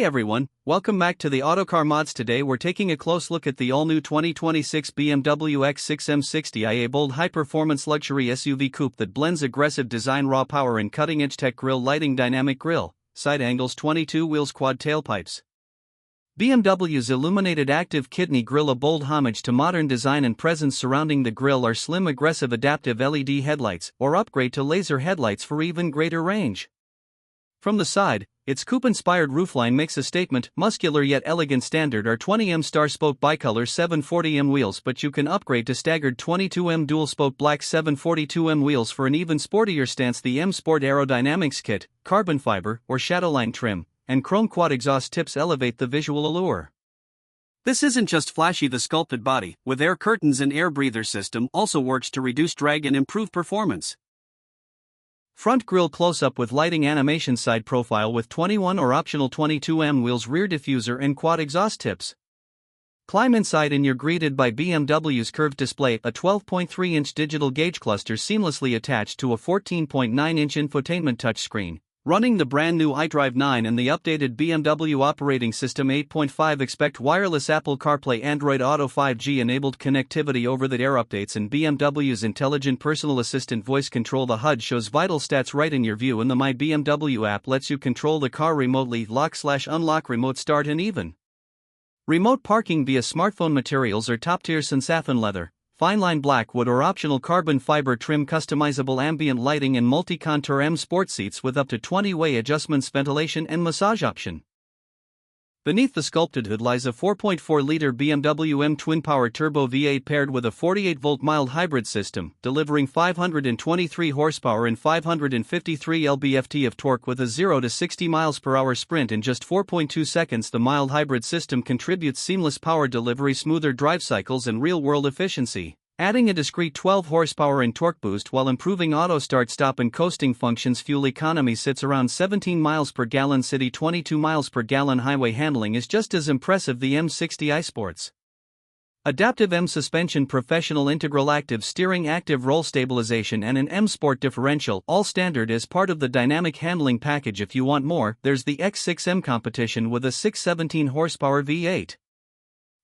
everyone, welcome back to the Autocar Mods. Today we're taking a close look at the all-new 2026 BMW X6 M60i, a bold high-performance luxury SUV coupe that blends aggressive design, raw power and cutting-edge tech. Grille lighting, dynamic grille, side angles, 22 wheels, quad tailpipes. BMW's illuminated active kidney grille, a bold homage to modern design and presence surrounding the grille are slim, aggressive adaptive LED headlights, or upgrade to laser headlights for even greater range. From the side, its coupe-inspired roofline makes a statement. Muscular yet elegant. Standard are 20mm star-spoke bicolor 740mm wheels, but you can upgrade to staggered 22mm dual-spoke black 742mm wheels for an even sportier stance. The M Sport Aerodynamics kit, carbon fiber or shadowline trim, and chrome quad exhaust tips elevate the visual allure. This isn't just flashy. The sculpted body, with air curtains and air breather system, also works to reduce drag and improve performance. Front grille close-up with lighting animation, side profile with 21 or optional 22mm wheels, rear diffuser and quad exhaust tips. Climb inside and you're greeted by BMW's curved display, a 12.3-inch digital gauge cluster seamlessly attached to a 14.9-inch infotainment touchscreen. Running the brand new iDrive 9 and the updated BMW operating system 8.5. Expect wireless Apple CarPlay, Android Auto, 5G enabled connectivity, over-the-air updates, and BMW's intelligent personal assistant voice control. The HUD shows vital stats right in your view, and the My BMW app lets you control the car remotely. Lock/unlock, remote start, and even remote parking via smartphone. Materials are top-tier Sensafin leather, fine-line black wood or optional carbon fiber trim. Customizable ambient lighting and multi-contour M Sport seats with up to 20-way adjustments, ventilation and massage option. Beneath the sculpted hood lies a 4.4-liter BMW M twin-power turbo V8 paired with a 48-volt mild hybrid system, delivering 523 horsepower and 553 lb-ft of torque with a 0 to 60 miles per hour sprint in just 4.2 seconds. The mild hybrid system contributes seamless power delivery, smoother drive cycles and real-world efficiency, adding a discreet 12 horsepower and torque boost while improving auto start, stop and coasting functions. Fuel economy sits around 17 miles per gallon city, 22 miles per gallon highway. Handling is just as impressive. The M60i sports adaptive M suspension, professional integral active steering, active roll stabilization and an M Sport differential, all standard as part of the dynamic handling package. If you want more, there's the X6M competition with a 617 horsepower V8.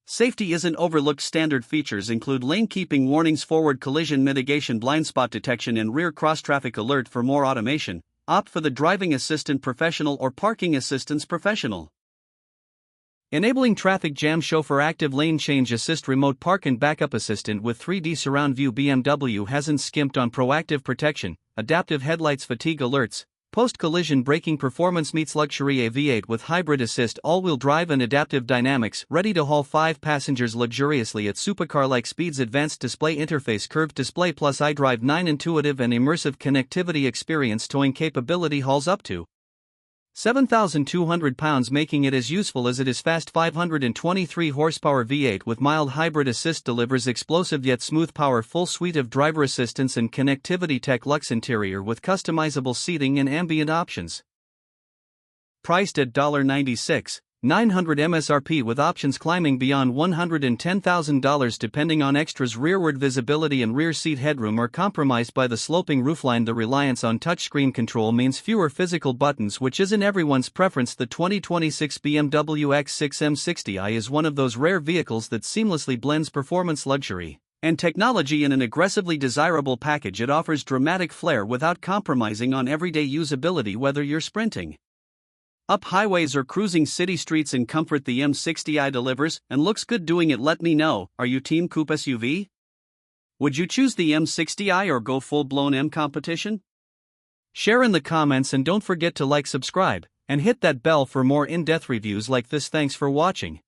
Safety isn't overlooked. Standard features include lane keeping warnings, forward collision mitigation, blind spot detection and rear cross-traffic alert. For more automation, opt for the driving assistant professional or parking assistance professional. Enabling traffic jam chauffeur, active lane change assist, remote park and backup assistant with 3D surround view. BMW hasn't skimped on proactive protection, adaptive headlights, fatigue alerts, post-collision braking. Performance meets luxury, a V8 with hybrid assist, all-wheel drive and adaptive dynamics, ready to haul 5 passengers luxuriously at supercar-like speeds. Advanced display interface, curved display plus iDrive 9, intuitive and immersive connectivity experience. Towing capability hauls up to 7,200 pounds, making it as useful as it is fast. 523 horsepower V8 with mild hybrid assist delivers explosive yet smooth power. Full suite of driver assistance and connectivity tech. Luxe interior with customizable seating and ambient options. Priced at $96,900 MSRP with options climbing beyond $110,000 depending on extras. Rearward visibility and rear seat headroom are compromised by the sloping roofline. The reliance on touchscreen control means fewer physical buttons, which isn't everyone's preference. The 2026 BMW X6 M60i is one of those rare vehicles that seamlessly blends performance, luxury, and technology in an aggressively desirable package. It offers dramatic flair without compromising on everyday usability. Whether you're sprinting up highways or cruising city streets in comfort, the M60i delivers and looks good doing it. Let me know, are you team coupe SUV? Would you choose the M60i or go full-blown M competition? Share in the comments and don't forget to like, subscribe, and hit that bell for more in-depth reviews like this. Thanks for watching.